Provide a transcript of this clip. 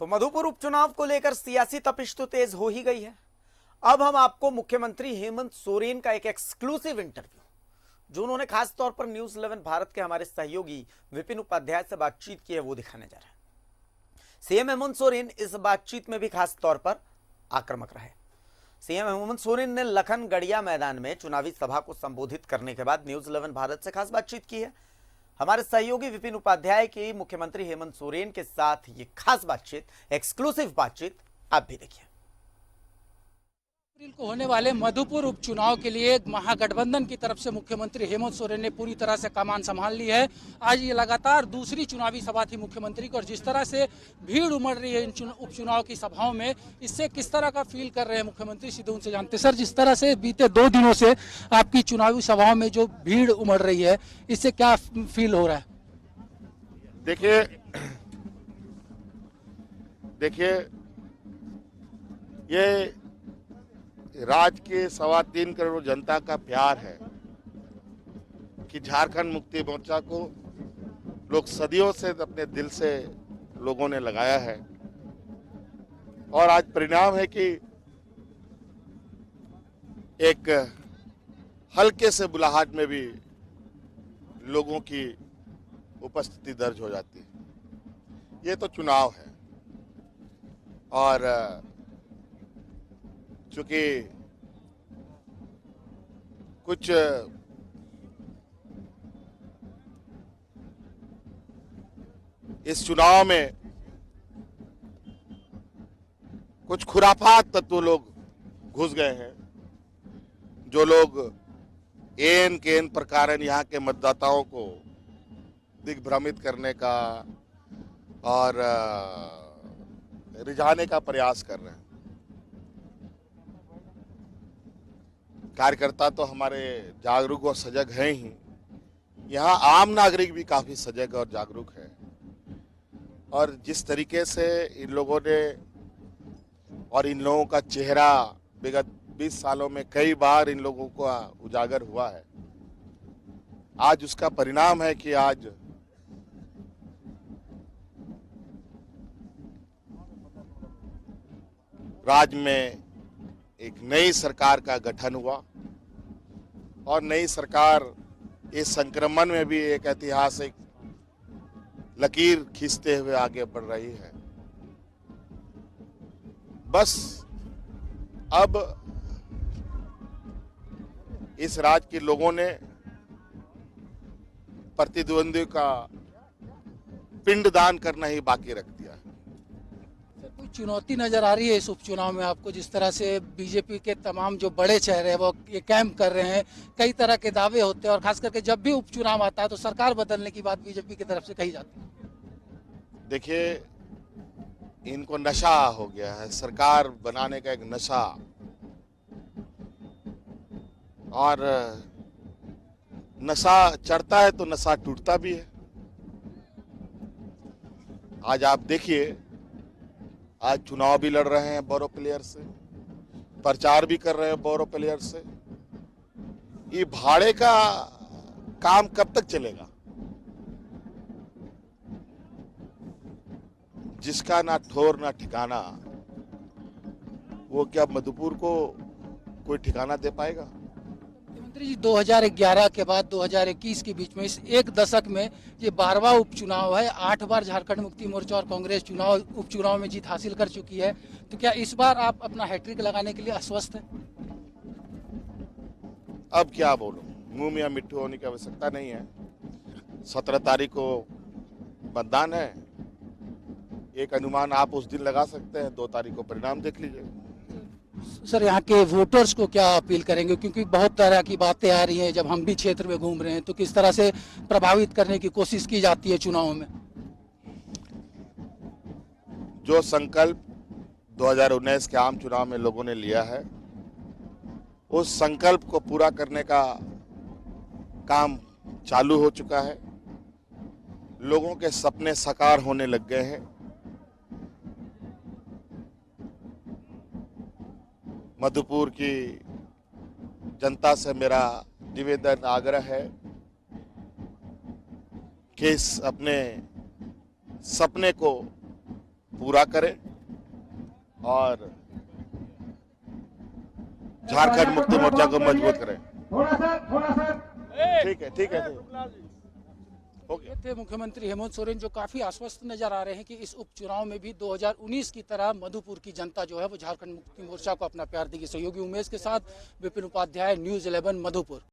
तो मधुपुर उपचुनाव को लेकर सियासी तपिश तो तेज हो ही गई है। अब हम आपको मुख्यमंत्री हेमंत सोरेन का एक एक्सक्लूसिव इंटरव्यू, जो उन्होंने खास तौर पर न्यूज 11 भारत के हमारे सहयोगी विपिन उपाध्याय से बातचीत की है, वो दिखाने जा रहे हैं। सीएम हेमंत सोरेन इस बातचीत में भी खास तौर पर आक्रामक रहे। सीएम हेमंत सोरेन ने लखनगढ़िया मैदान में चुनावी सभा को संबोधित करने के बाद न्यूज 11 भारत से खास बातचीत की है। हमारे सहयोगी विपिन उपाध्याय की मुख्यमंत्री हेमंत सोरेन के साथ ये खास बातचीत, एक्सक्लूसिव बातचीत आप भी देखिए। अप्रैल को होने वाले मधुपुर उपचुनाव के लिए महागठबंधन की तरफ से मुख्यमंत्री हेमंत सोरेन ने पूरी तरह से कमान संभाल ली है। आज ये लगातार दूसरी चुनावी सभा थी मुख्यमंत्री की, और जिस तरह से भीड़ उमड़ रही है इन उपचुनाव की सभाओं में, इससे किस तरह का फील कर रहे हैं मुख्यमंत्री, सीधे उनसे जानते। सर, जिस तरह से बीते 2 दिनों से आपकी चुनावी सभाओं में जो भीड़ उमड़ रही है, इससे क्या फील हो रहा है? देखिए ये राज्य के 3.25 करोड़ जनता का प्यार है कि झारखंड मुक्ति मोर्चा को लोग सदियों से अपने दिल से लोगों ने लगाया है, और आज परिणाम है कि एक हल्के से बुलाहट में भी लोगों की उपस्थिति दर्ज हो जाती है। ये तो चुनाव है, और चूंकि कुछ इस चुनाव में कुछ खुराफात तत्व लोग घुस गए हैं, जो लोग एन के एन प्रकार यहाँ के मतदाताओं को दिग्भ्रमित करने का और रिझाने का प्रयास कर रहे हैं। कार्यकर्ता तो हमारे जागरूक और सजग हैं ही, यहाँ आम नागरिक भी काफी सजग और जागरूक है। और जिस तरीके से इन लोगों ने और इन लोगों का चेहरा विगत 20 सालों में कई बार इन लोगों को उजागर हुआ है, आज उसका परिणाम है कि आज राज्य में एक नई सरकार का गठन हुआ, और नई सरकार इस संक्रमण में भी एक ऐतिहासिक लकीर खींचते हुए आगे बढ़ रही है। बस अब इस राज्य के लोगों ने प्रतिद्वंदी का पिंडदान करना ही बाकी रख दिया है। कोई चुनौती नजर आ रही है इस उपचुनाव में आपको? जिस तरह से बीजेपी के तमाम जो बड़े चेहरे हैं वो ये कैंप कर रहे हैं, कई तरह के दावे होते हैं, और खास करके जब भी उपचुनाव आता है तो सरकार बदलने की बात बीजेपी की तरफ से कही जाती है। देखिए, इनको नशा हो गया है, सरकार बनाने का एक नशा, और नशा चढ़ता है तो नशा टूटता भी है। आज आप देखिए, आज चुनाव भी लड़ रहे हैं बोरो प्लेयर से, प्रचार भी कर रहे हैं बोरो प्लेयर से। ये भाड़े का काम कब तक चलेगा? जिसका ना ठोर ना ठिकाना, वो क्या मधुपुर को कोई ठिकाना दे पाएगा? मुख्यमंत्री जी, 2011 के बाद 2021 के बीच में इस एक दशक में ये 12वां उपचुनाव है। 8 बार झारखंड मुक्ति मोर्चा और कांग्रेस उपचुनाव में जीत हासिल कर चुकी है। तो क्या इस बार आप अपना हैट्रिक लगाने के लिए आश्वस्त हैं? अब क्या बोलूं, मुंह में मिट्टू होने की आवश्यकता नहीं है। 17 तारीख को मतदान है, एक अनुमान आप उस दिन लगा सकते हैं, 2 तारीख को परिणाम देख लीजिए। सर, यहाँ के वोटर्स को क्या अपील करेंगे, क्योंकि बहुत तरह की बातें आ रही हैं, जब हम भी क्षेत्र में घूम रहे हैं, तो किस तरह से प्रभावित करने की कोशिश की जाती है चुनाव में? जो संकल्प 2019 के आम चुनाव में लोगों ने लिया है, उस संकल्प को पूरा करने का काम चालू हो चुका है। लोगों के सपने साकार होने लग गए हैं। मधुपुर की जनता से मेरा निवेदन आग्रह है कि इस अपने सपने को पूरा करें और झारखंड मुक्ति मोर्चा को मजबूत करें। ठीक है हो गया। ये थे मुख्यमंत्री हेमंत सोरेन, जो काफी आश्वस्त नजर आ रहे हैं कि इस उपचुनाव में भी 2019 की तरह मधुपुर की जनता जो है वो झारखंड मुक्ति मोर्चा को अपना प्यार देगी। सहयोगी उमेश के साथ विपिन उपाध्याय, न्यूज़ 11 मधुपुर।